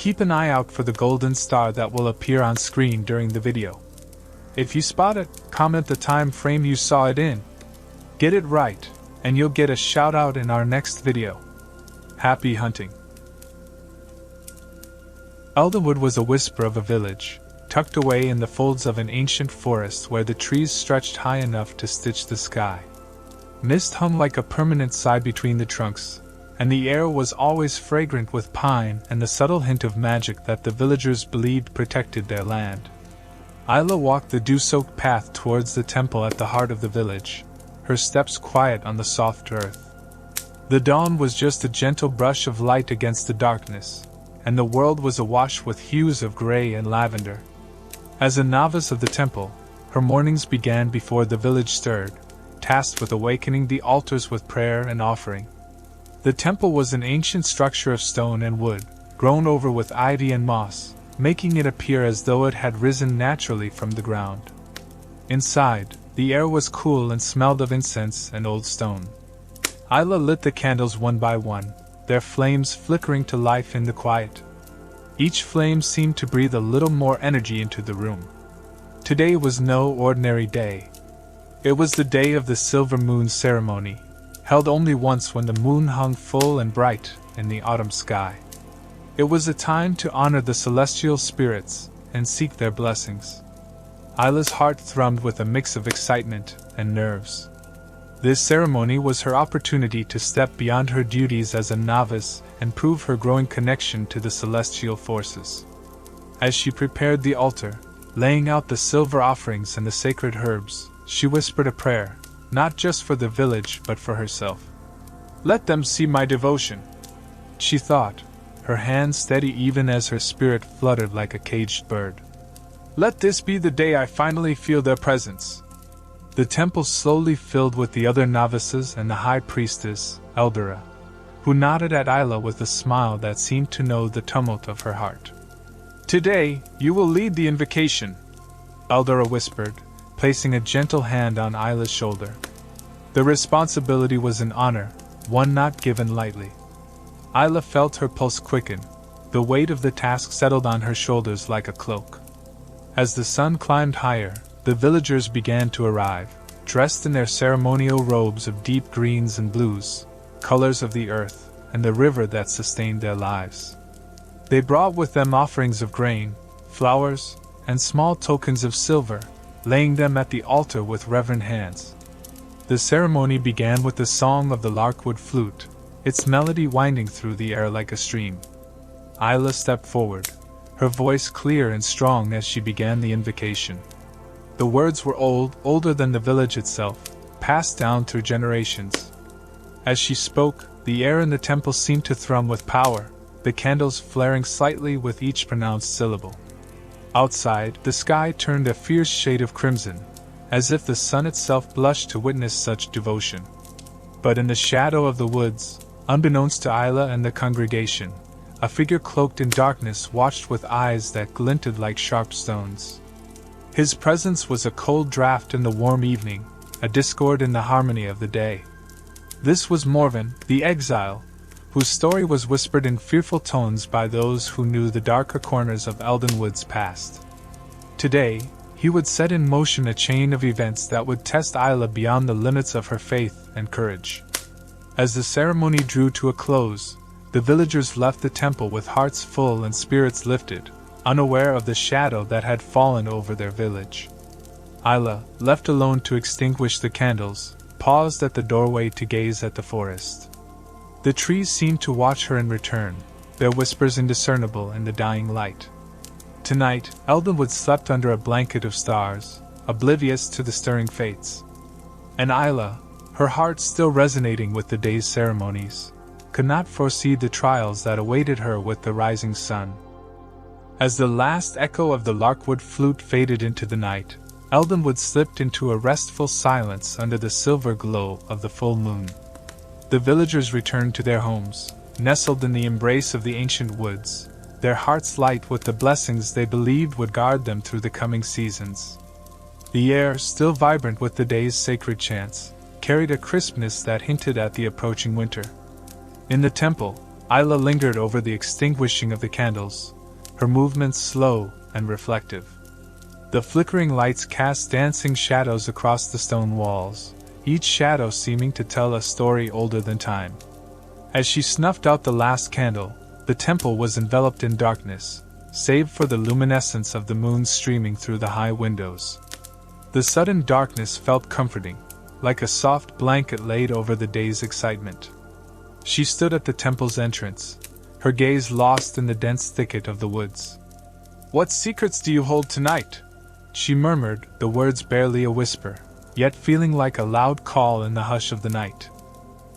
Keep an eye out for the golden star that will appear on screen during the video. If you spot it, comment the time frame you saw it in. Get it right, and you'll get a shout out in our next video. Happy hunting! Eldenwood was a whisper of a village, tucked away in the folds of an ancient forest where the trees stretched high enough to stitch the sky. Mist hung like a permanent sigh between the trunks, and the air was always fragrant with pine and the subtle hint of magic that the villagers believed protected their land. Isla walked the dew-soaked path towards the temple at the heart of the village, her steps quiet on the soft earth. The dawn was just a gentle brush of light against the darkness, and the world was awash with hues of gray and lavender. As a novice of the temple, her mornings began before the village stirred, tasked with awakening the altars with prayer and offering. The temple was an ancient structure of stone and wood, grown over with ivy and moss, making it appear as though it had risen naturally from the ground. Inside, the air was cool and smelled of incense and old stone. Isla lit the candles one by one, their flames flickering to life in the quiet. Each flame seemed to breathe a little more energy into the room. Today was no ordinary day. It was the day of the silver moon ceremony, held only once when the moon hung full and bright in the autumn sky. It was a time to honor the celestial spirits and seek their blessings. Isla's heart thrummed with a mix of excitement and nerves. This ceremony was her opportunity to step beyond her duties as a novice and prove her growing connection to the celestial forces. As she prepared the altar, laying out the silver offerings and the sacred herbs, she whispered a prayer, not just for the village but for herself. "Let them see my devotion," she thought, her hands steady even as her spirit fluttered like a caged bird. "Let this be the day I finally feel their presence." The temple slowly filled with the other novices and the high priestess, Eldera, who nodded at Isla with a smile that seemed to know the tumult of her heart. "Today, you will lead the invocation," Eldera whispered, placing a gentle hand on Isla's shoulder. The responsibility was an honor, one not given lightly. Isla felt her pulse quicken, the weight of the task settled on her shoulders like a cloak. As the sun climbed higher, the villagers began to arrive, dressed in their ceremonial robes of deep greens and blues, colors of the earth and the river that sustained their lives. They brought with them offerings of grain, flowers, and small tokens of silver, laying them at the altar with reverent hands. The ceremony began with the song of the larkwood flute, its melody winding through the air like a stream. Isla stepped forward, her voice clear and strong as she began the invocation. The words were older than the village itself, passed down through generations. As she spoke, the air in the temple seemed to thrum with power, the candles flaring slightly with each pronounced syllable. Outside, the sky turned a fierce shade of crimson, as if the sun itself blushed to witness such devotion. But in the shadow of the woods, unbeknownst to Isla and the congregation, a figure cloaked in darkness watched with eyes that glinted like sharp stones. His presence was a cold draft in the warm evening, a discord in the harmony of the day. This was Morven, the exile, whose story was whispered in fearful tones by those who knew the darker corners of Eldenwood's past. Today, he would set in motion a chain of events that would test Isla beyond the limits of her faith and courage. As the ceremony drew to a close, the villagers left the temple with hearts full and spirits lifted, unaware of the shadow that had fallen over their village. Isla, left alone to extinguish the candles, paused at the doorway to gaze at the forest. The trees seemed to watch her in return, their whispers indiscernible in the dying light. Tonight, Eldenwood slept under a blanket of stars, oblivious to the stirring fates. And Isla, her heart still resonating with the day's ceremonies, could not foresee the trials that awaited her with the rising sun. As the last echo of the larkwood flute faded into the night, Eldenwood slipped into a restful silence under the silver glow of the full moon. The villagers returned to their homes, nestled in the embrace of the ancient woods, their hearts light with the blessings they believed would guard them through the coming seasons. The air, still vibrant with the day's sacred chants, carried a crispness that hinted at the approaching winter. In the temple, Isla lingered over the extinguishing of the candles, her movements slow and reflective. The flickering lights cast dancing shadows across the stone walls, each shadow seeming to tell a story older than time. As she snuffed out the last candle, the temple was enveloped in darkness, save for the luminescence of the moon streaming through the high windows. The sudden darkness felt comforting, like a soft blanket laid over the day's excitement. She stood at the temple's entrance, her gaze lost in the dense thicket of the woods. "What secrets do you hold tonight?" she murmured, the words barely a whisper, yet feeling like a loud call in the hush of the night.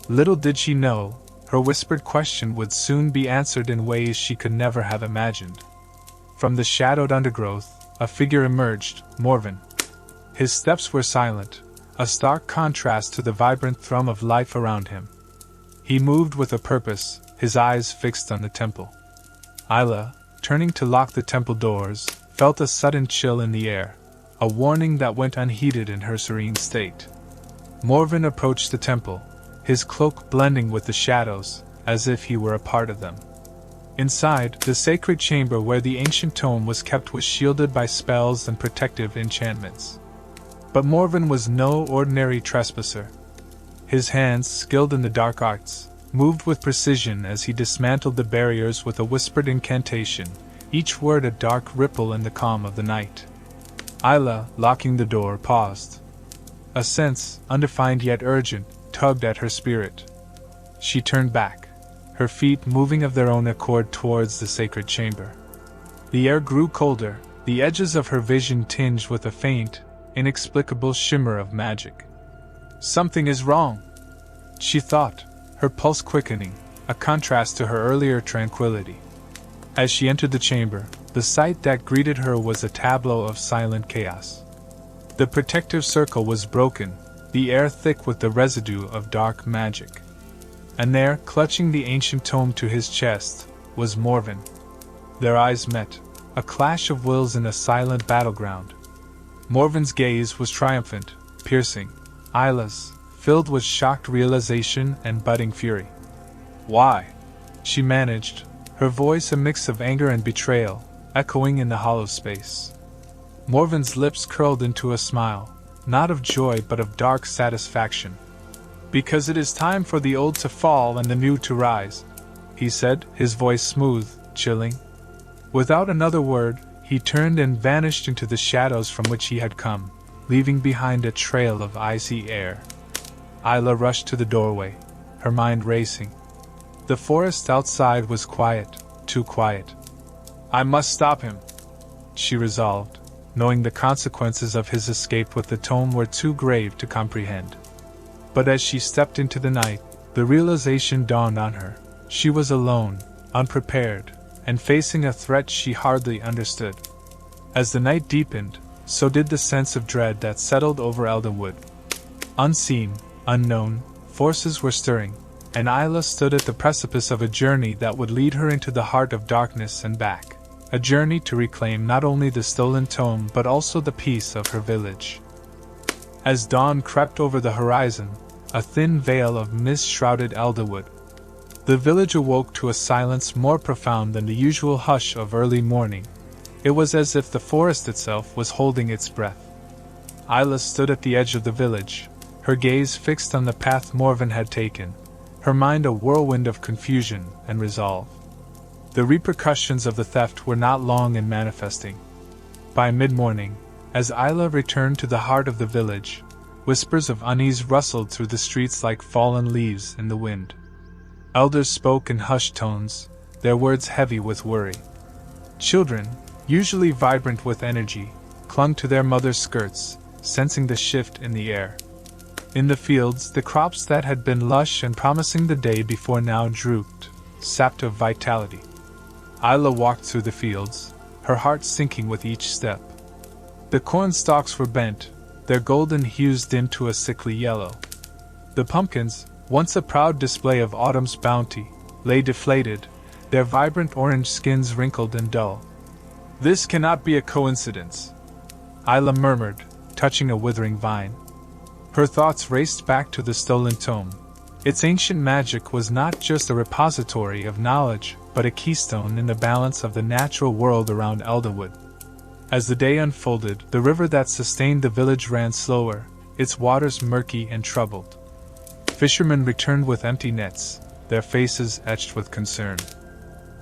Little did she know, her whispered question would soon be answered in ways she could never have imagined. From the shadowed undergrowth, a figure emerged, Morven. His steps were silent, a stark contrast to the vibrant thrum of life around him. He moved with a purpose, his eyes fixed on the temple. Isla, turning to lock the temple doors, felt a sudden chill in the air, a warning that went unheeded in her serene state. Morven approached the temple, his cloak blending with the shadows, as if he were a part of them. Inside, the sacred chamber where the ancient tome was kept was shielded by spells and protective enchantments. But Morven was no ordinary trespasser. His hands, skilled in the dark arts, moved with precision as he dismantled the barriers with a whispered incantation, each word a dark ripple in the calm of the night. Isla, locking the door, paused. A sense, undefined yet urgent, tugged at her spirit. She turned back, her feet moving of their own accord towards the sacred chamber. The air grew colder, the edges of her vision tinged with a faint, inexplicable shimmer of magic. Something is wrong, she thought, her pulse quickening, a contrast to her earlier tranquility. As she entered the chamber, the sight that greeted her was a tableau of silent chaos. The protective circle was broken, the air thick with the residue of dark magic. And there, clutching the ancient tome to his chest, was Morven. Their eyes met, a clash of wills in a silent battleground. Morven's gaze was triumphant, piercing. Isla's, filled with shocked realization and budding fury. "Why?" she managed, her voice a mix of anger and betrayal, echoing in the hollow space. Morven's lips curled into a smile, not of joy but of dark satisfaction. "Because it is time for the old to fall and the new to rise," he said, his voice smooth, chilling. Without another word, he turned and vanished into the shadows from which he had come, leaving behind a trail of icy air. Isla rushed to the doorway, her mind racing. The forest outside was quiet, too quiet. "I must stop him," she resolved, knowing the consequences of his escape with the tome were too grave to comprehend. But as she stepped into the night, the realization dawned on her. She was alone, unprepared, and facing a threat she hardly understood. As the night deepened, so did the sense of dread that settled over Eldenwood. Unseen, unknown, forces were stirring, and Isla stood at the precipice of a journey that would lead her into the heart of darkness and back. A journey to reclaim not only the stolen tome but also the peace of her village. As dawn crept over the horizon, a thin veil of mist shrouded Eldenwood. The village awoke to a silence more profound than the usual hush of early morning. It was as if the forest itself was holding its breath. Isla stood at the edge of the village, her gaze fixed on the path Morven had taken, her mind a whirlwind of confusion and resolve. The repercussions of the theft were not long in manifesting. By mid-morning, as Isla returned to the heart of the village, whispers of unease rustled through the streets like fallen leaves in the wind. Elders spoke in hushed tones, their words heavy with worry. Children, usually vibrant with energy, clung to their mothers' skirts, sensing the shift in the air. In the fields, the crops that had been lush and promising the day before now drooped, sapped of vitality. Isla walked through the fields, her heart sinking with each step. The corn stalks were bent, their golden hues dimmed to a sickly yellow. The pumpkins, once a proud display of autumn's bounty, lay deflated, their vibrant orange skins wrinkled and dull. "This cannot be a coincidence," Isla murmured, touching a withering vine. Her thoughts raced back to the stolen tome, Its ancient magic was not just a repository of knowledge, but a keystone in the balance of the natural world around Eldenwood. As the day unfolded, the river that sustained the village ran slower, its waters murky and troubled. Fishermen returned with empty nets, their faces etched with concern.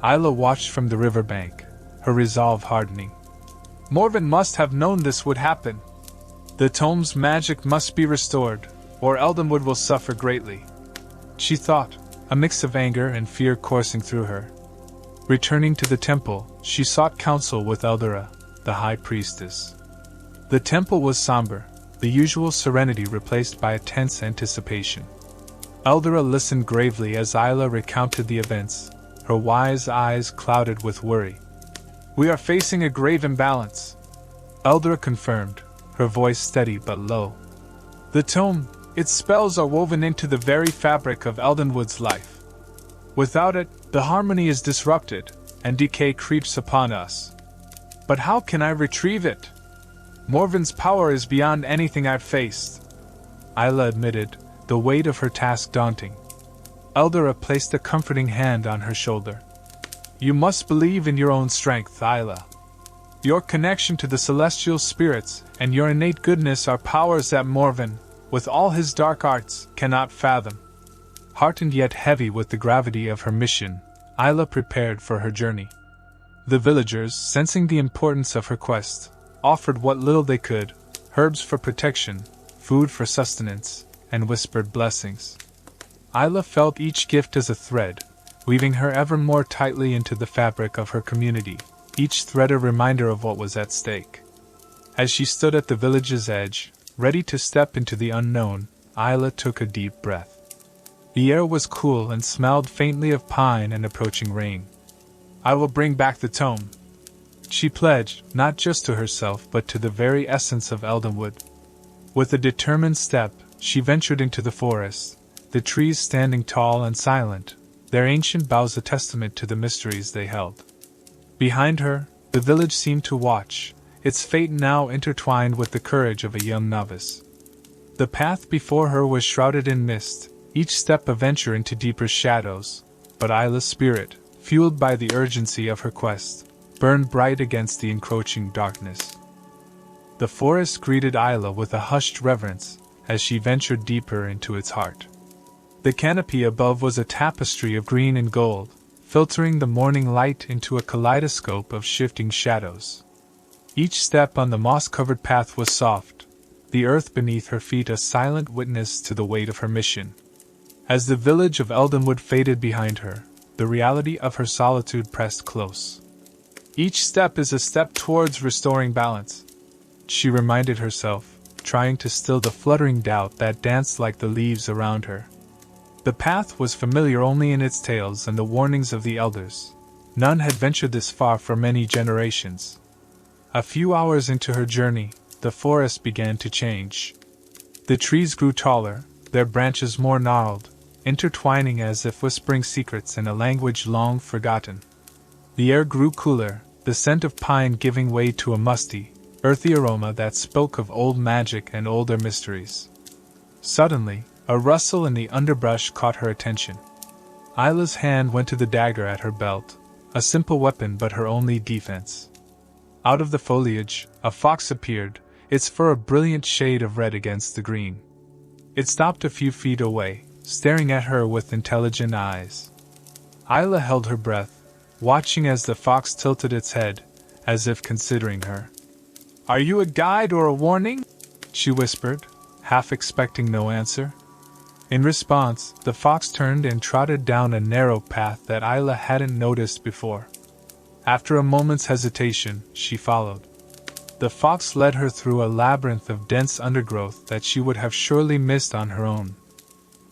Isla watched from the riverbank, her resolve hardening. Morven must have known this would happen. The tome's magic must be restored, or Eldenwood will suffer greatly, she thought, a mix of anger and fear coursing through her. Returning to the temple, she sought counsel with Eldera, the high priestess. The temple was somber, the usual serenity replaced by a tense anticipation. Eldera listened gravely as Isla recounted the events, her wise eyes clouded with worry. "We are facing a grave imbalance," Eldera confirmed, her voice steady but low. "The tome, its spells are woven into the very fabric of Eldenwood's life. Without it, the harmony is disrupted, and decay creeps upon us. But how can I retrieve it? Morven's power is beyond anything I've faced," Isla admitted, the weight of her task daunting. Eldera placed a comforting hand on her shoulder. "You must believe in your own strength, Isla. Your connection to the celestial spirits and your innate goodness are powers that Morven, with all his dark arts, cannot fathom." Heartened yet heavy with the gravity of her mission, Isla prepared for her journey. The villagers, sensing the importance of her quest, offered what little they could, herbs for protection, food for sustenance, and whispered blessings. Isla felt each gift as a thread, weaving her ever more tightly into the fabric of her community, each thread a reminder of what was at stake. As she stood at the village's edge, ready to step into the unknown, Isla took a deep breath. The air was cool and smelled faintly of pine and approaching rain. "I will bring back the tome," she pledged, not just to herself but to the very essence of Eldenwood. With a determined step, she ventured into the forest, the trees standing tall and silent, their ancient boughs a testament to the mysteries they held. Behind her, the village seemed to watch, its fate now intertwined with the courage of a young novice. The path before her was shrouded in mist, each step a venture into deeper shadows, but Isla's spirit, fueled by the urgency of her quest, burned bright against the encroaching darkness. The forest greeted Isla with a hushed reverence as she ventured deeper into its heart. The canopy above was a tapestry of green and gold, filtering the morning light into a kaleidoscope of shifting shadows. Each step on the moss-covered path was soft, the earth beneath her feet a silent witness to the weight of her mission. As the village of Eldenwood faded behind her, the reality of her solitude pressed close. "Each step is a step towards restoring balance," she reminded herself, trying to still the fluttering doubt that danced like the leaves around her. The path was familiar only in its tales and the warnings of the elders. None had ventured this far for many generations. A few hours into her journey, the forest began to change. The trees grew taller, their branches more gnarled, intertwining as if whispering secrets in a language long forgotten. The air grew cooler, the scent of pine giving way to a musty, earthy aroma that spoke of old magic and older mysteries. Suddenly, a rustle in the underbrush caught her attention. Isla's hand went to the dagger at her belt, a simple weapon but her only defense. Out of the foliage, a fox appeared, its fur a brilliant shade of red against the green. It stopped a few feet away, staring at her with intelligent eyes. Isla held her breath, watching as the fox tilted its head, as if considering her. "Are you a guide or a warning?" she whispered, half expecting no answer. In response, the fox turned and trotted down a narrow path that Isla hadn't noticed before. After a moment's hesitation, she followed. The fox led her through a labyrinth of dense undergrowth that she would have surely missed on her own.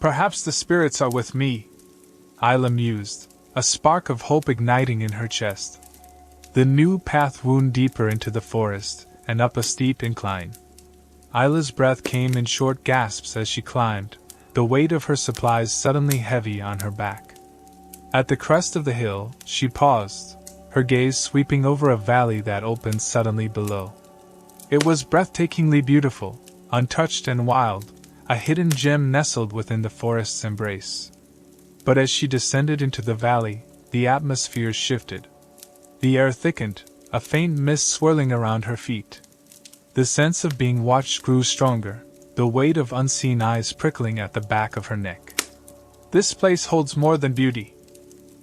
"Perhaps the spirits are with me," Isla mused, a spark of hope igniting in her chest. The new path wound deeper into the forest, and up a steep incline. Isla's breath came in short gasps as she climbed, the weight of her supplies suddenly heavy on her back. At the crest of the hill, she paused, her gaze sweeping over a valley that opened suddenly below. It was breathtakingly beautiful, untouched and wild, a hidden gem nestled within the forest's embrace. But as she descended into the valley, the atmosphere shifted. The air thickened, a faint mist swirling around her feet. The sense of being watched grew stronger, the weight of unseen eyes prickling at the back of her neck. This place holds more than beauty,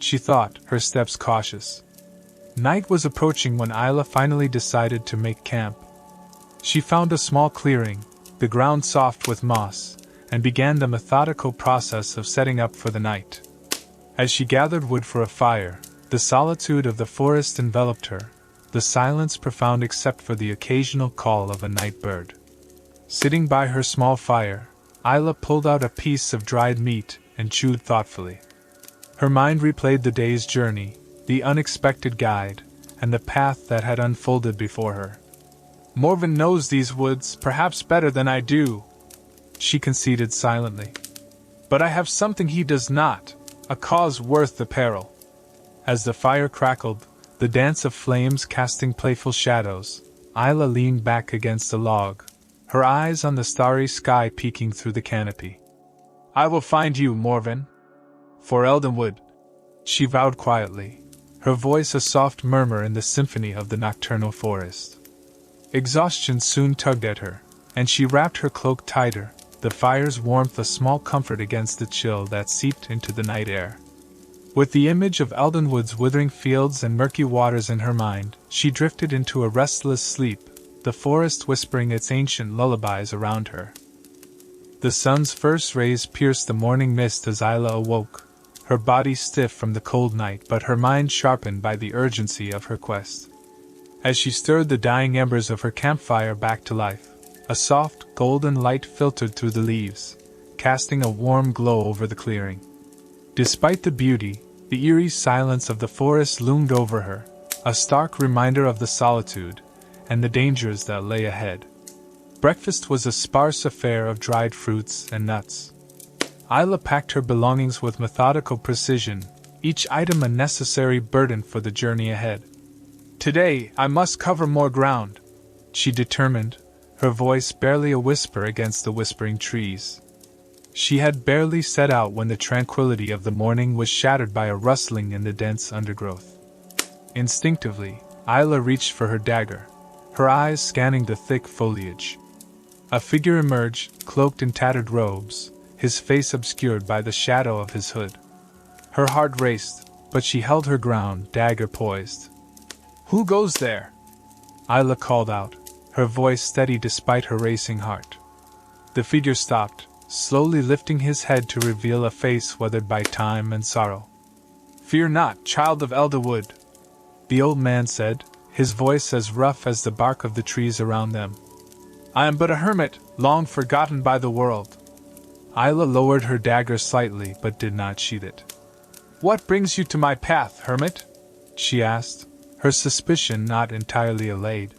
she thought, her steps cautious. Night was approaching when Isla finally decided to make camp. She found a small clearing, the ground soft with moss, and began the methodical process of setting up for the night. As she gathered wood for a fire, the solitude of the forest enveloped her, the silence profound except for the occasional call of a night bird. Sitting by her small fire, Isla pulled out a piece of dried meat and chewed thoughtfully. Her mind replayed the day's journey, the unexpected guide, and the path that had unfolded before her. Morven knows these woods perhaps better than I do, she conceded silently. But I have something he does not, a cause worth the peril. As the fire crackled, the dance of flames casting playful shadows, Isla leaned back against a log, her eyes on the starry sky peeking through the canopy. I will find you, Morven. For Eldenwood, she vowed quietly, her voice a soft murmur in the symphony of the nocturnal forest. Exhaustion soon tugged at her, and she wrapped her cloak tighter, the fire's warmth a small comfort against the chill that seeped into the night air. With the image of Eldenwood's withering fields and murky waters in her mind, she drifted into a restless sleep, the forest whispering its ancient lullabies around her. The sun's first rays pierced the morning mist as Isla awoke, her body stiff from the cold night but her mind sharpened by the urgency of her quest. As she stirred the dying embers of her campfire back to life, a soft, golden light filtered through the leaves, casting a warm glow over the clearing. Despite the beauty, the eerie silence of the forest loomed over her, a stark reminder of the solitude and the dangers that lay ahead. Breakfast was a sparse affair of dried fruits and nuts. Isla packed her belongings with methodical precision, each item a necessary burden for the journey ahead. Today, I must cover more ground, she determined, her voice barely a whisper against the whispering trees. She had barely set out when the tranquility of the morning was shattered by a rustling in the dense undergrowth. Instinctively, Isla reached for her dagger, her eyes scanning the thick foliage. A figure emerged, cloaked in tattered robes, his face obscured by the shadow of his hood. Her heart raced, but she held her ground, dagger poised. Who goes there? Isla called out, her voice steady despite her racing heart. The figure stopped, slowly lifting his head to reveal a face weathered by time and sorrow. Fear not, child of Eldenwood, the old man said, his voice as rough as the bark of the trees around them. I am but a hermit, long forgotten by the world. Isla lowered her dagger slightly but did not sheath it. What brings you to my path, hermit? She asked, her suspicion not entirely allayed.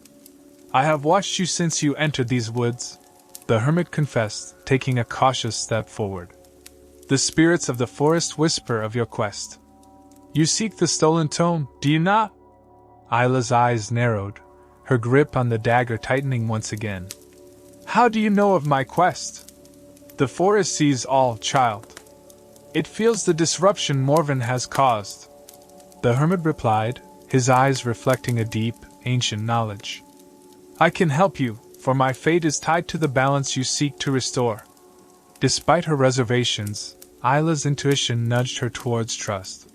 I have watched you since you entered these woods, the hermit confessed, taking a cautious step forward. The spirits of the forest whisper of your quest. You seek the stolen tome, do you not? Isla's eyes narrowed, her grip on the dagger tightening once again. How do you know of my quest? The forest sees all, child. It feels the disruption Morven has caused. The hermit replied, his eyes reflecting a deep, ancient knowledge. I can help you, for my fate is tied to the balance you seek to restore. Despite her reservations, Isla's intuition nudged her towards trust.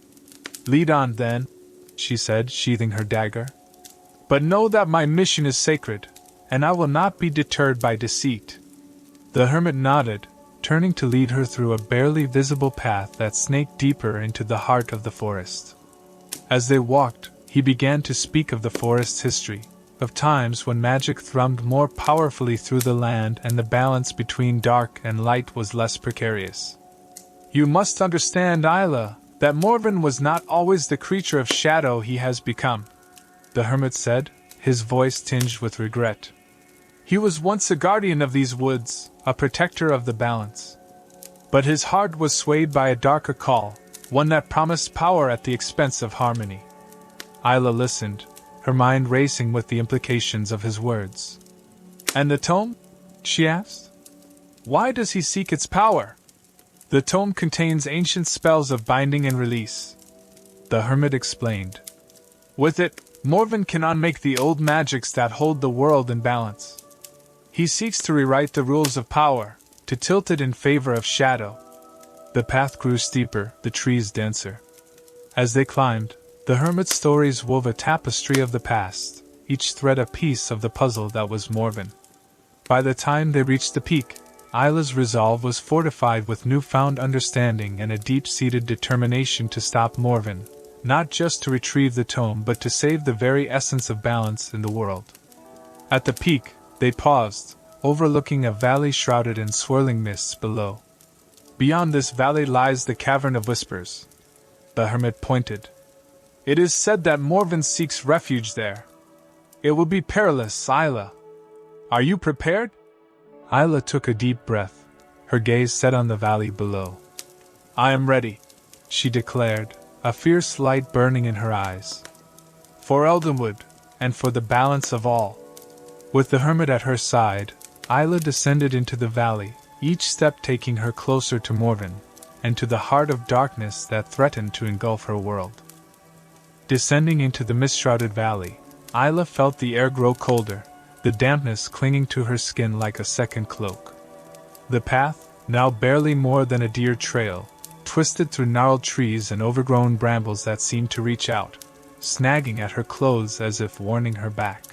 Lead on, then, she said, sheathing her dagger. But know that my mission is sacred, and I will not be deterred by deceit. The hermit nodded, turning to lead her through a barely visible path that snaked deeper into the heart of the forest. As they walked, he began to speak of the forest's history, of times when magic thrummed more powerfully through the land and the balance between dark and light was less precarious. You must understand, Isla, that Morven was not always the creature of shadow he has become, the hermit said, his voice tinged with regret. He was once a guardian of these woods, a protector of the balance. But his heart was swayed by a darker call, one that promised power at the expense of harmony. Isla listened, her mind racing with the implications of his words. And the tome? She asked. Why does he seek its power? The tome contains ancient spells of binding and release, the hermit explained. With it, Morven can unmake the old magics that hold the world in balance. He seeks to rewrite the rules of power, to tilt it in favor of shadow. The path grew steeper, the trees denser. As they climbed, the hermit's stories wove a tapestry of the past, each thread a piece of the puzzle that was Morven. By the time they reached the peak, Isla's resolve was fortified with newfound understanding and a deep-seated determination to stop Morven, not just to retrieve the tome but to save the very essence of balance in the world. At the peak, they paused, overlooking a valley shrouded in swirling mists below. Beyond this valley lies the Cavern of Whispers. The hermit pointed. It is said that Morven seeks refuge there. It will be perilous, Isla. Are you prepared? Isla took a deep breath, her gaze set on the valley below. I am ready, she declared, a fierce light burning in her eyes. For Eldenwood, and for the balance of all. With the hermit at her side, Isla descended into the valley, each step taking her closer to Morven, and to the heart of darkness that threatened to engulf her world. Descending into the mist-shrouded valley, Isla felt the air grow colder, the dampness clinging to her skin like a second cloak. The path, now barely more than a deer trail, twisted through gnarled trees and overgrown brambles that seemed to reach out, snagging at her clothes as if warning her back.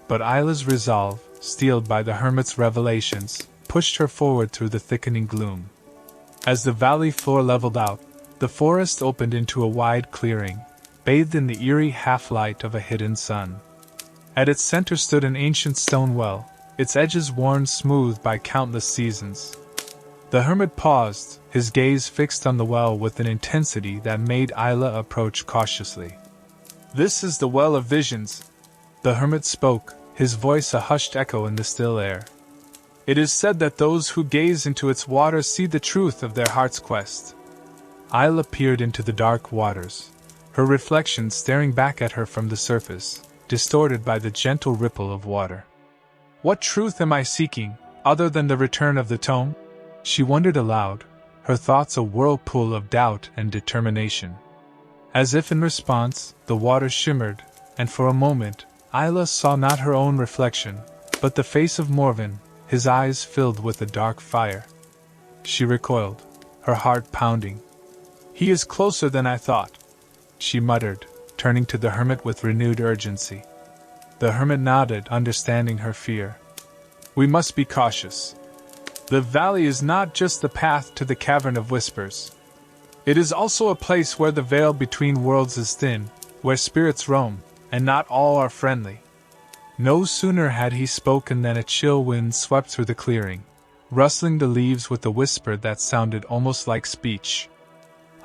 But Isla's resolve, steeled by the hermit's revelations, pushed her forward through the thickening gloom. As the valley floor leveled out, the forest opened into a wide clearing, bathed in the eerie half-light of a hidden sun. At its center stood an ancient stone well, its edges worn smooth by countless seasons. The hermit paused, his gaze fixed on the well with an intensity that made Isla approach cautiously. This is the Well of Visions, the hermit spoke, his voice a hushed echo in the still air. It is said that those who gaze into its waters see the truth of their heart's quest. Isla peered into the dark waters, her reflection staring back at her from the surface, distorted by the gentle ripple of water. What truth am I seeking, other than the return of the tome? She wondered aloud, her thoughts a whirlpool of doubt and determination. As if in response, the water shimmered, and for a moment, Isla saw not her own reflection, but the face of Morven, his eyes filled with a dark fire. She recoiled, her heart pounding. He is closer than I thought, she muttered, turning to the hermit with renewed urgency. The hermit nodded, understanding her fear. We must be cautious. The valley is not just the path to the Cavern of Whispers. It is also a place where the veil between worlds is thin, where spirits roam, and not all are friendly. No sooner had he spoken than a chill wind swept through the clearing, rustling the leaves with a whisper that sounded almost like speech.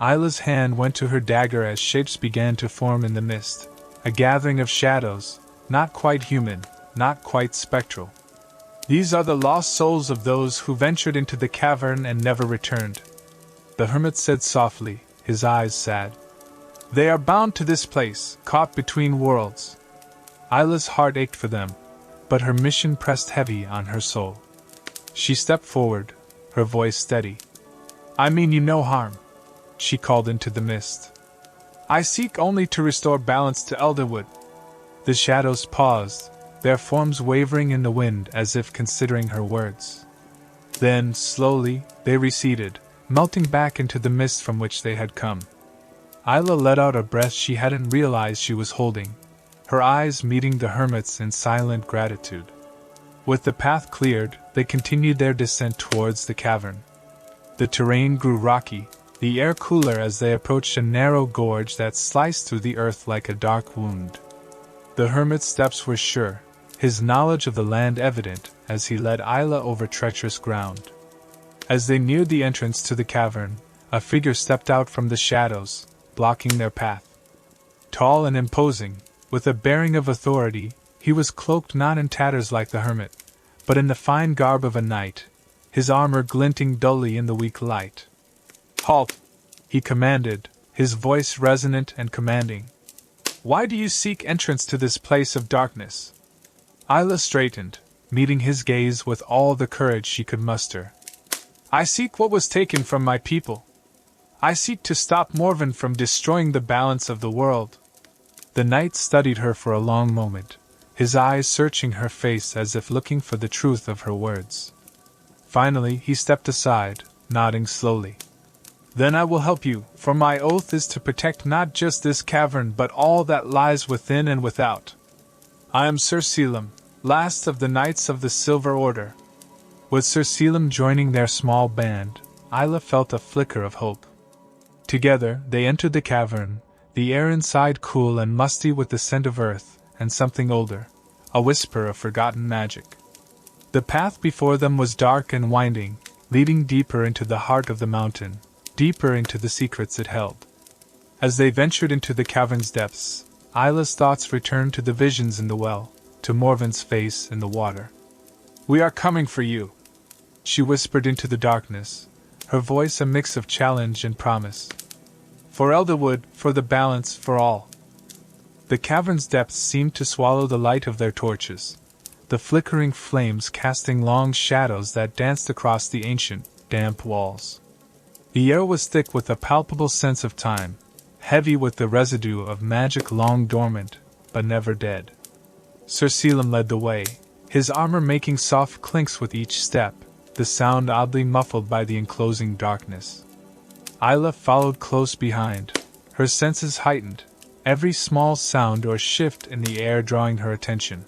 Isla's hand went to her dagger as shapes began to form in the mist, a gathering of shadows, not quite human, not quite spectral. These are the lost souls of those who ventured into the cavern and never returned, the hermit said softly, his eyes sad. They are bound to this place, caught between worlds. Isla's heart ached for them, but her mission pressed heavy on her soul. She stepped forward, her voice steady. I mean you no harm, she called into the mist. I seek only to restore balance to Eldenwood. The shadows paused, their forms wavering in the wind as if considering her words. Then, slowly, they receded, melting back into the mist from which they had come. Isla let out a breath she hadn't realized she was holding, her eyes meeting the hermit's in silent gratitude. With the path cleared, they continued their descent towards the cavern. The terrain grew rocky, the air cooler as they approached a narrow gorge that sliced through the earth like a dark wound. The hermit's steps were sure, his knowledge of the land evident as he led Isla over treacherous ground. As they neared the entrance to the cavern, a figure stepped out from the shadows, blocking their path. Tall and imposing, with a bearing of authority, he was cloaked not in tatters like the hermit, but in the fine garb of a knight, his armor glinting dully in the weak light. Halt! He commanded, his voice resonant and commanding. Why do you seek entrance to this place of darkness? Isla straightened, meeting his gaze with all the courage she could muster. I seek what was taken from my people. I seek to stop Morven from destroying the balance of the world. The knight studied her for a long moment, his eyes searching her face as if looking for the truth of her words. Finally, he stepped aside, nodding slowly. Then I will help you, for my oath is to protect not just this cavern but all that lies within and without. I am Sir Selim, last of the Knights of the Silver Order. With Sir Selim joining their small band, Isla felt a flicker of hope. Together, they entered the cavern, the air inside cool and musty with the scent of earth and something older, a whisper of forgotten magic. The path before them was dark and winding, leading deeper into the heart of the mountain, deeper into the secrets it held. As they ventured into the cavern's depths, Isla's thoughts returned to the visions in the well, to Morven's face in the water. We are coming for you, she whispered into the darkness, her voice a mix of challenge and promise. For Eldenwood, for the balance, for all. The cavern's depths seemed to swallow the light of their torches, the flickering flames casting long shadows that danced across the ancient, damp walls. The air was thick with a palpable sense of time, heavy with the residue of magic long dormant, but never dead. Sir Selim led the way, his armor making soft clinks with each step, the sound oddly muffled by the enclosing darkness. Isla followed close behind, her senses heightened, every small sound or shift in the air drawing her attention.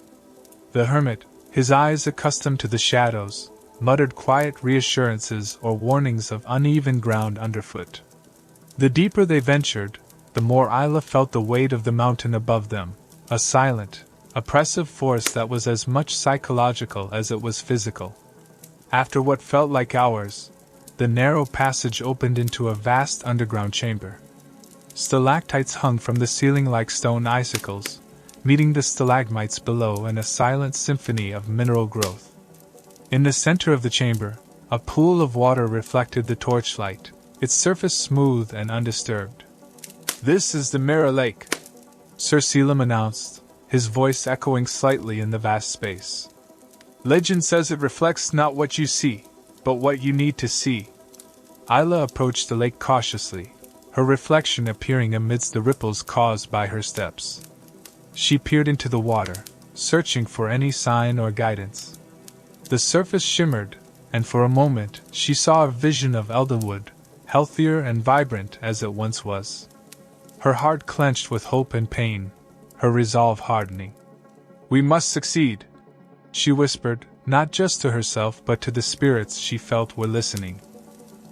The hermit, his eyes accustomed to the shadows, muttered quiet reassurances or warnings of uneven ground underfoot. The deeper they ventured, the more Isla felt the weight of the mountain above them, a silent, oppressive force that was as much psychological as it was physical. After what felt like hours, the narrow passage opened into a vast underground chamber. Stalactites hung from the ceiling like stone icicles, meeting the stalagmites below in a silent symphony of mineral growth. In the center of the chamber, a pool of water reflected the torchlight, its surface smooth and undisturbed. This is the Mirror Lake, Sir Selim announced, his voice echoing slightly in the vast space. Legend says it reflects not what you see, but what you need to see. Isla approached the lake cautiously, her reflection appearing amidst the ripples caused by her steps. She peered into the water, searching for any sign or guidance. The surface shimmered, and for a moment she saw a vision of Eldenwood, healthier and vibrant as it once was. Her heart clenched with hope and pain, her resolve hardening. We must succeed, she whispered, not just to herself but to the spirits she felt were listening.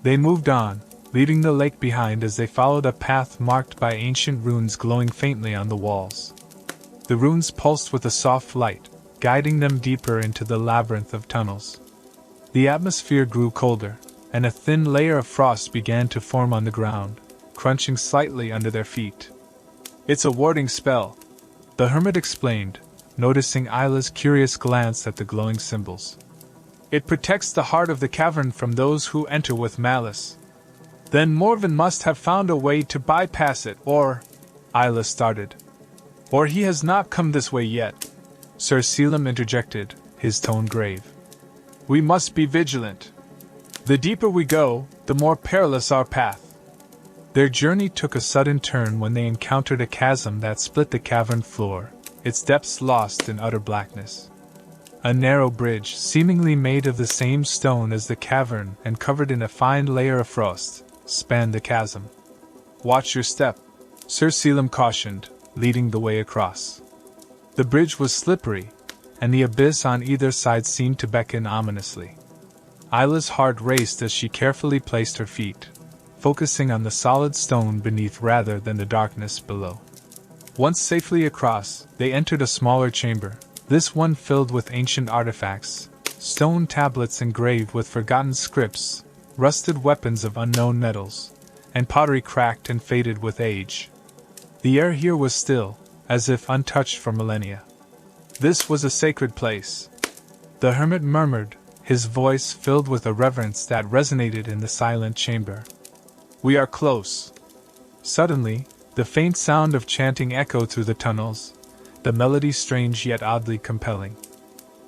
They moved on, leaving the lake behind as they followed a path marked by ancient runes glowing faintly on the walls. The runes pulsed with a soft light, guiding them deeper into the labyrinth of tunnels. The atmosphere grew colder, and a thin layer of frost began to form on the ground, crunching slightly under their feet. It's a warding spell, the hermit explained, noticing Isla's curious glance at the glowing symbols. It protects the heart of the cavern from those who enter with malice. Then Morven must have found a way to bypass it, or... Isla started. Or he has not come this way yet, Sir Selim interjected, his tone grave. We must be vigilant. The deeper we go, the more perilous our path. Their journey took a sudden turn when they encountered a chasm that split the cavern floor, its depths lost in utter blackness. A narrow bridge, seemingly made of the same stone as the cavern and covered in a fine layer of frost, spanned the chasm. Watch your step, Sir Selim cautioned, leading the way across. The bridge was slippery, and the abyss on either side seemed to beckon ominously. Isla's heart raced as she carefully placed her feet, focusing on the solid stone beneath rather than the darkness below. Once safely across, they entered a smaller chamber, this one filled with ancient artifacts, stone tablets engraved with forgotten scripts, rusted weapons of unknown metals, and pottery cracked and faded with age. The air here was still, as if untouched for millennia. This was a sacred place, the hermit murmured, his voice filled with a reverence that resonated in the silent chamber. We are close. Suddenly, the faint sound of chanting echoed through the tunnels, the melody strange yet oddly compelling.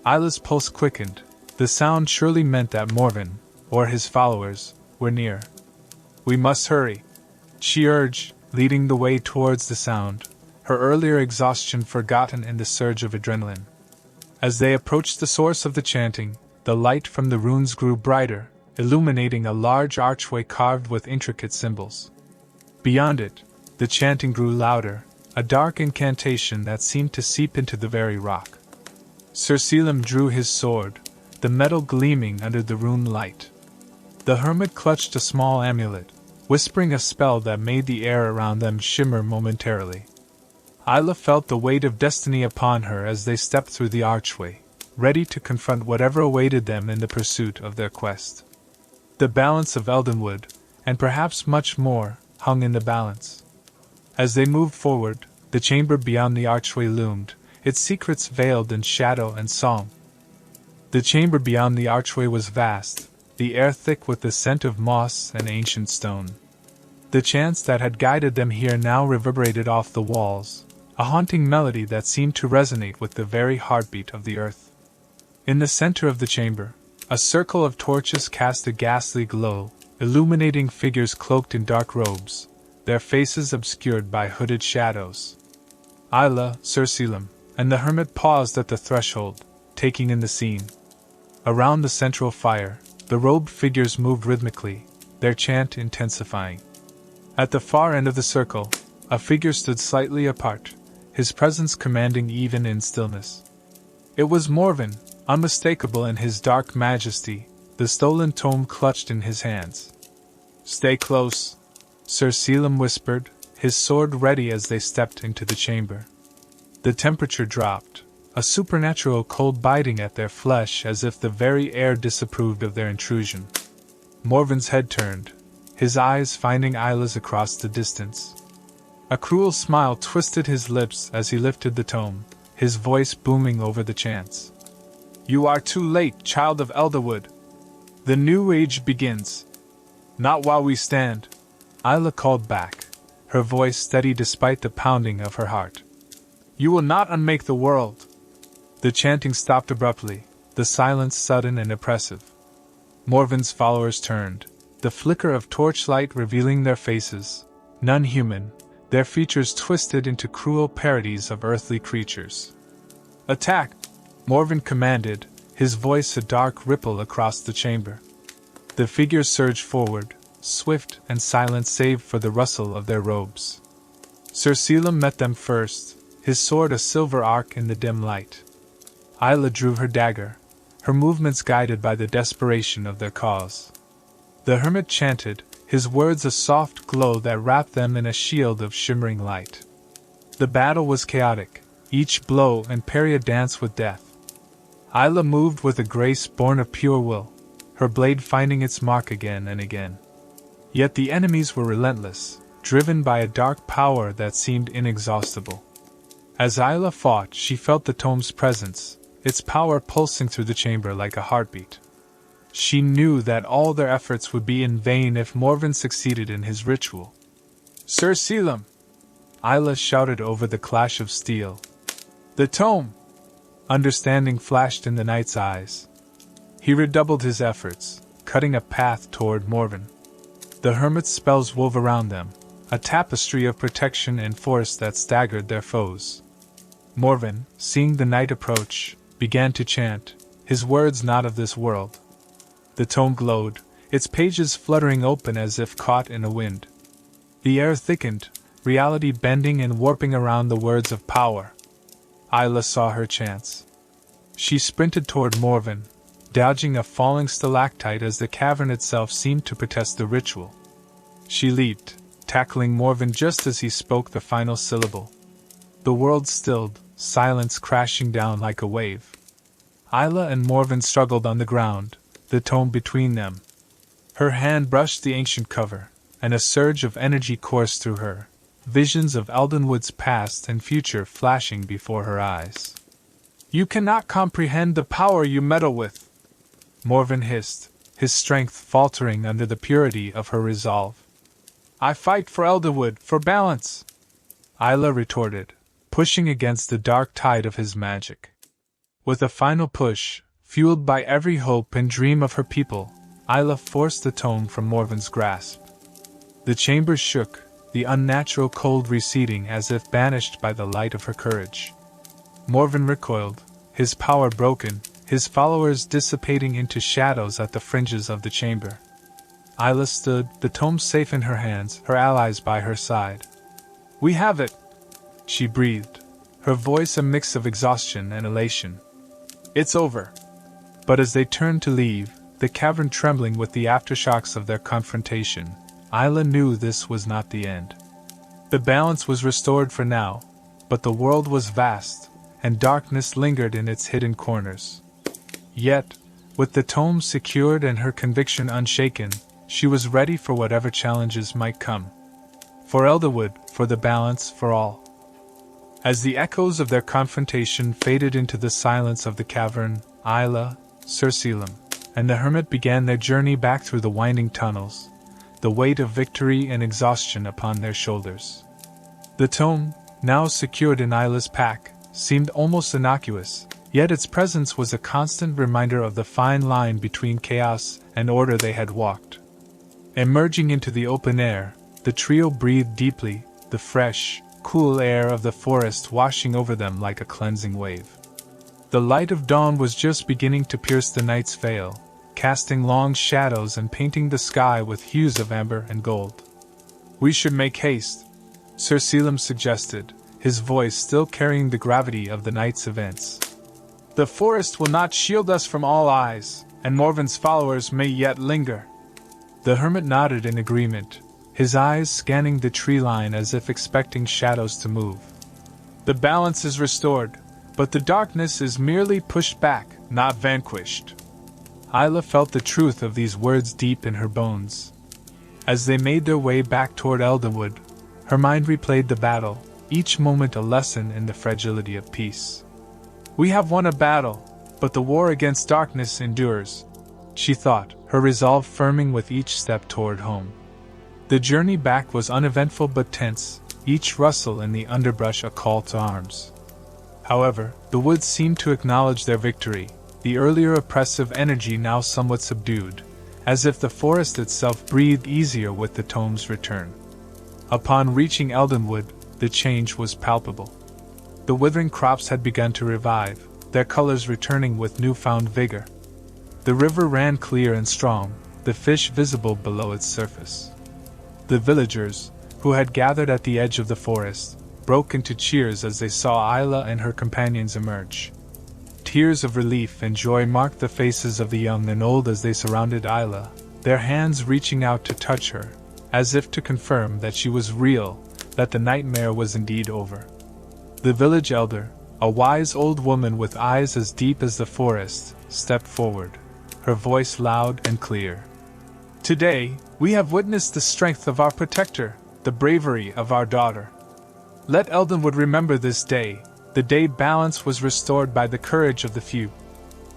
Isla's pulse quickened. The sound surely meant that Morven, or his followers, were near. "We must hurry," she urged, leading the way towards the sound, her earlier exhaustion forgotten in the surge of adrenaline. As they approached the source of the chanting, the light from the runes grew brighter, illuminating a large archway carved with intricate symbols. Beyond it, the chanting grew louder, a dark incantation that seemed to seep into the very rock. Sir Selim drew his sword, the metal gleaming under the rune light. The hermit clutched a small amulet, whispering a spell that made the air around them shimmer momentarily. Isla felt the weight of destiny upon her as they stepped through the archway, ready to confront whatever awaited them in the pursuit of their quest. The balance of Eldenwood, and perhaps much more, hung in the balance. As they moved forward, the chamber beyond the archway loomed, its secrets veiled in shadow and song. The chamber beyond the archway was vast, the air thick with the scent of moss and ancient stone. The chants that had guided them here now reverberated off the walls, a haunting melody that seemed to resonate with the very heartbeat of the earth. In the center of the chamber, a circle of torches cast a ghastly glow, illuminating figures cloaked in dark robes, their faces obscured by hooded shadows. Isla, Sir Selim, and the hermit paused at the threshold, taking in the scene. Around the central fire, the robed figures moved rhythmically, their chant intensifying. At the far end of the circle, a figure stood slightly apart, his presence commanding even in stillness. It was Morven, unmistakable in his dark majesty, the stolen tome clutched in his hands. "Stay close," Sir Selim whispered, his sword ready as they stepped into the chamber. The temperature dropped, a supernatural cold biting at their flesh as if the very air disapproved of their intrusion. Morven's head turned, his eyes finding Isla's across the distance. A cruel smile twisted his lips as he lifted the tome, his voice booming over the chants. "You are too late, child of Elderwood. The new age begins. Not while we stand," Isla called back, her voice steady despite the pounding of her heart. "You will not unmake the world." The chanting stopped abruptly, the silence sudden and oppressive. Morven's followers turned, the flicker of torchlight revealing their faces, none human, their features twisted into cruel parodies of earthly creatures. "Attack!" Morven commanded, his voice a dark ripple across the chamber. The figures surged forward, swift and silent save for the rustle of their robes. Sir Selim met them first, his sword a silver arc in the dim light. Isla drew her dagger, her movements guided by the desperation of their cause. The hermit chanted, his words a soft glow that wrapped them in a shield of shimmering light. The battle was chaotic, each blow and parry a dance with death. Isla moved with a grace born of pure will, her blade finding its mark again and again. Yet the enemies were relentless, driven by a dark power that seemed inexhaustible. As Isla fought, she felt the tome's presence, its power pulsing through the chamber like a heartbeat. She knew that all their efforts would be in vain if Morven succeeded in his ritual. "Sir Selim!" Isla shouted over the clash of steel. "The tome!" Understanding flashed in the knight's eyes. He redoubled his efforts, cutting a path toward Morven. The hermit's spells wove around them, a tapestry of protection and force that staggered their foes. Morven, seeing the knight approach, began to chant, his words not of this world. The tome glowed, its pages fluttering open as if caught in a wind. The air thickened, reality bending and warping around the words of power. Isla saw her chance. She sprinted toward Morven, dodging a falling stalactite as the cavern itself seemed to protest the ritual. She leaped, tackling Morven just as he spoke the final syllable. The world stilled, silence crashing down like a wave. Isla and Morven struggled on the ground, the tome between them. Her hand brushed the ancient cover, and a surge of energy coursed through her, visions of Eldenwood's past and future flashing before her eyes. "You cannot comprehend the power you meddle with," Morven hissed, his strength faltering under the purity of her resolve. "I fight for Eldenwood, for balance," Isla retorted, pushing against the dark tide of his magic. With a final push, fueled by every hope and dream of her people, Isla forced the tome from Morven's grasp. The chamber shook, the unnatural cold receding as if banished by the light of her courage. Morven recoiled, his power broken, his followers dissipating into shadows at the fringes of the chamber. Isla stood, the tome safe in her hands, her allies by her side. "We have it!" she breathed, her voice a mix of exhaustion and elation. "It's over." But as they turned to leave, the cavern trembling with the aftershocks of their confrontation, Isla knew this was not the end. The balance was restored for now, but the world was vast, and darkness lingered in its hidden corners. Yet, with the tome secured and her conviction unshaken, she was ready for whatever challenges might come. For Eldenwood, for the balance, for all. As the echoes of their confrontation faded into the silence of the cavern, Isla, Sir Selim, and the hermit began their journey back through the winding tunnels, the weight of victory and exhaustion upon their shoulders. The tome, now secured in Isla's pack, seemed almost innocuous, yet its presence was a constant reminder of the fine line between chaos and order they had walked. Emerging into the open air, the trio breathed deeply, the fresh, cool air of the forest washing over them like a cleansing wave. The light of dawn was just beginning to pierce the night's veil, casting long shadows and painting the sky with hues of amber and gold. "We should make haste," Sir Selim suggested, his voice still carrying the gravity of the night's events. "The forest will not shield us from all eyes, and Morven's followers may yet linger." The hermit nodded in agreement, his eyes scanning the tree line as if expecting shadows to move. "The balance is restored, but the darkness is merely pushed back, not vanquished." Isla felt the truth of these words deep in her bones. As they made their way back toward Eldenwood, her mind replayed the battle, each moment a lesson in the fragility of peace. "We have won a battle, but the war against darkness endures," she thought, her resolve firming with each step toward home. The journey back was uneventful but tense, each rustle in the underbrush a call to arms. However, the woods seemed to acknowledge their victory, the earlier oppressive energy now somewhat subdued, as if the forest itself breathed easier with the tome's return. Upon reaching Eldenwood, the change was palpable. The withering crops had begun to revive, their colors returning with newfound vigor. The river ran clear and strong, the fish visible below its surface. The villagers, who had gathered at the edge of the forest, broke into cheers as they saw Isla and her companions emerge. Tears of relief and joy marked the faces of the young and old as they surrounded Isla, their hands reaching out to touch her, as if to confirm that she was real, that the nightmare was indeed over. The village elder, a wise old woman with eyes as deep as the forest, stepped forward, her voice loud and clear. "Today, we have witnessed the strength of our protector, the bravery of our daughter. Let Eldenwood remember this day, the day balance was restored by the courage of the few."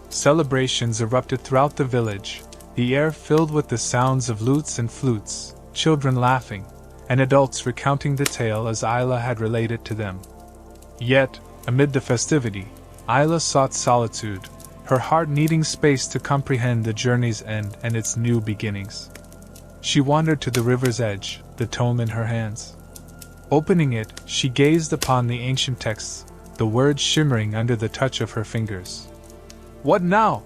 Celebrations erupted throughout the village, the air filled with the sounds of lutes and flutes, children laughing, and adults recounting the tale as Isla had related to them. Yet, amid the festivity, Isla sought solitude, her heart needing space to comprehend the journey's end and its new beginnings. She wandered to the river's edge, the tome in her hands. Opening it, she gazed upon the ancient texts, the words shimmering under the touch of her fingers. "What now?"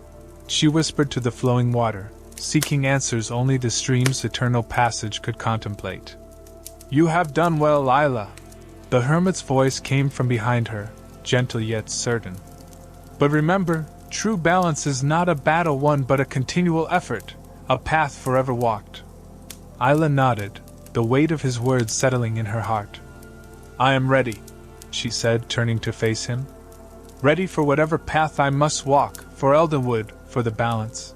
she whispered to the flowing water, seeking answers only the stream's eternal passage could contemplate. "You have done well, Isla." The hermit's voice came from behind her, gentle yet certain. "But remember, true balance is not a battle won but a continual effort, a path forever walked." Isla nodded, the weight of his words settling in her heart. "I am ready," she said, turning to face him. "Ready for whatever path I must walk, for Eldenwood, for the balance."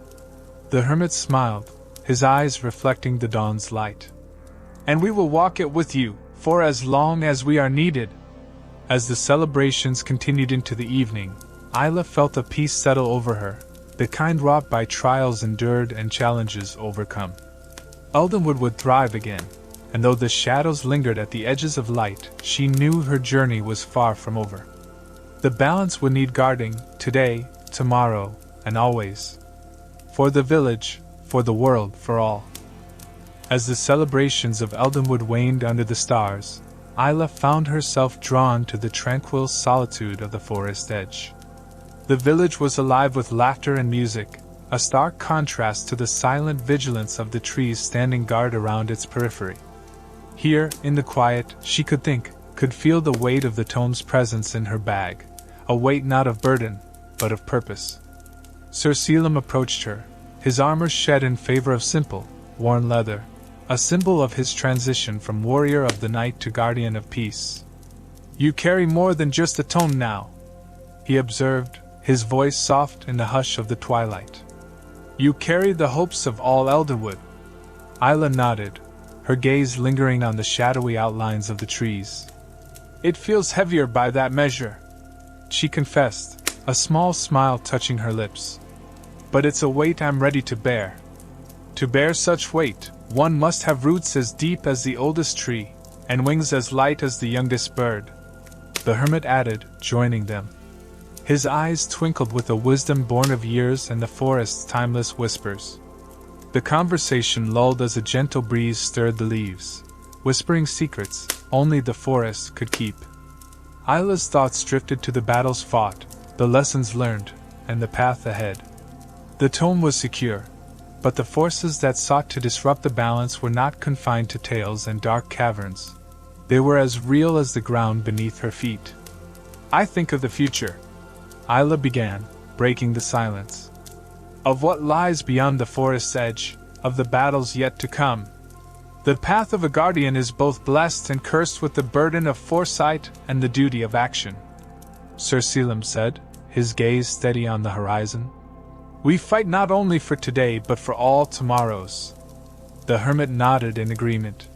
The hermit smiled, his eyes reflecting the dawn's light. "And we will walk it with you, for as long as we are needed." As the celebrations continued into the evening, Isla felt a peace settle over her, the kind wrought by trials endured and challenges overcome. Eldenwood would thrive again, and though the shadows lingered at the edges of light, she knew her journey was far from over. The balance would need guarding, today, tomorrow, and always. For the village, for the world, for all. As the celebrations of Eldenwood waned under the stars, Isla found herself drawn to the tranquil solitude of the forest edge. The village was alive with laughter and music, a stark contrast to the silent vigilance of the trees standing guard around its periphery. Here, in the quiet, she could think, could feel the weight of the tome's presence in her bag, a weight not of burden, but of purpose. Sir Selim approached her, his armor shed in favor of simple, worn leather, a symbol of his transition from warrior of the night to guardian of peace. "You carry more than just a tome now," he observed, his voice soft in the hush of the twilight. "You carry the hopes of all Eldenwood." Isla nodded, her gaze lingering on the shadowy outlines of the trees. "It feels heavier by that measure," she confessed, a small smile touching her lips. "But it's a weight I'm ready to bear. To bear such weight, one must have roots as deep as the oldest tree, and wings as light as the youngest bird," the hermit added, joining them. His eyes twinkled with a wisdom born of years and the forest's timeless whispers. The conversation lulled as a gentle breeze stirred the leaves, whispering secrets only the forest could keep. Isla's thoughts drifted to the battles fought, the lessons learned, and the path ahead. The tome was secure, but the forces that sought to disrupt the balance were not confined to tales and dark caverns. They were as real as the ground beneath her feet. "I think of the future," Isla began, breaking the silence. "Of what lies beyond the forest's edge, of the battles yet to come. The path of a guardian is both blessed and cursed with the burden of foresight and the duty of action," Sir Selim said, his gaze steady on the horizon. "We fight not only for today but for all tomorrows." The hermit nodded in agreement.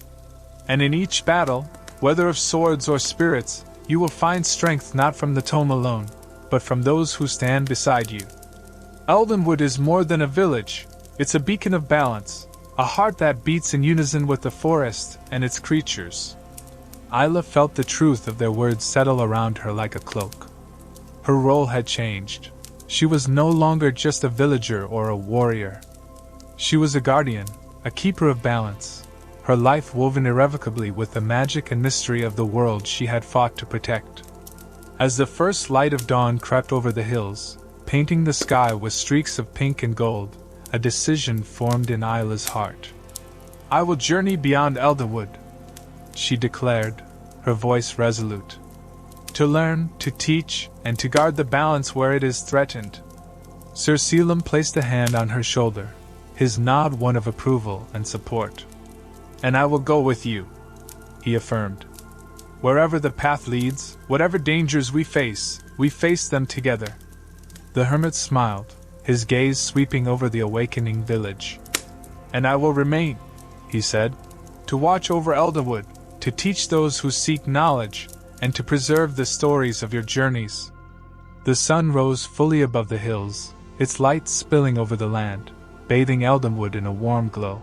"And in each battle, whether of swords or spirits, you will find strength not from the tome alone, but from those who stand beside you. Eldenwood is more than a village, it's a beacon of balance, a heart that beats in unison with the forest and its creatures." Isla felt the truth of their words settle around her like a cloak. Her role had changed. She was no longer just a villager or a warrior. She was a guardian, a keeper of balance, her life woven irrevocably with the magic and mystery of the world she had fought to protect. As the first light of dawn crept over the hills, painting the sky with streaks of pink and gold, a decision formed in Isla's heart. "I will journey beyond Eldenwood," she declared, her voice resolute. "To learn, to teach, and to guard the balance where it is threatened." Sir Selim placed a hand on her shoulder, his nod one of approval and support. "And I will go with you," he affirmed. "Wherever the path leads, whatever dangers we face them together." The hermit smiled, his gaze sweeping over the awakening village. "And I will remain," he said, "to watch over Eldenwood, to teach those who seek knowledge, and to preserve the stories of your journeys." The sun rose fully above the hills, its light spilling over the land, bathing Eldenwood in a warm glow.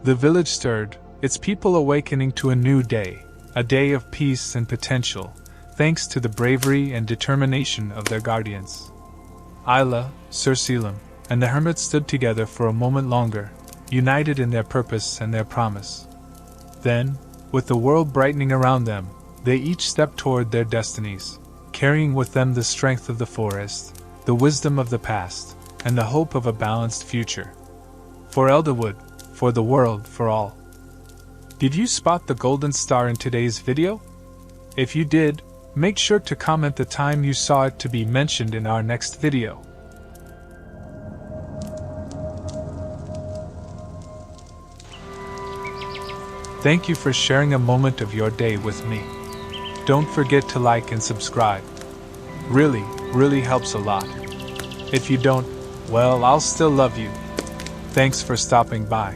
The village stirred, its people awakening to a new day, a day of peace and potential, thanks to the bravery and determination of their guardians. Isla, Sir Selim, and the hermit stood together for a moment longer, united in their purpose and their promise. Then, with the world brightening around them, they each stepped toward their destinies, carrying with them the strength of the forest, the wisdom of the past, and the hope of a balanced future. For Eldenwood, for the world, for all. Did you spot the golden star in today's video? If you did, make sure to comment the time you saw it to be mentioned in our next video. Thank you for sharing a moment of your day with me. Don't forget to like and subscribe. Really helps a lot. If you don't, well, I'll still love you. Thanks for stopping by.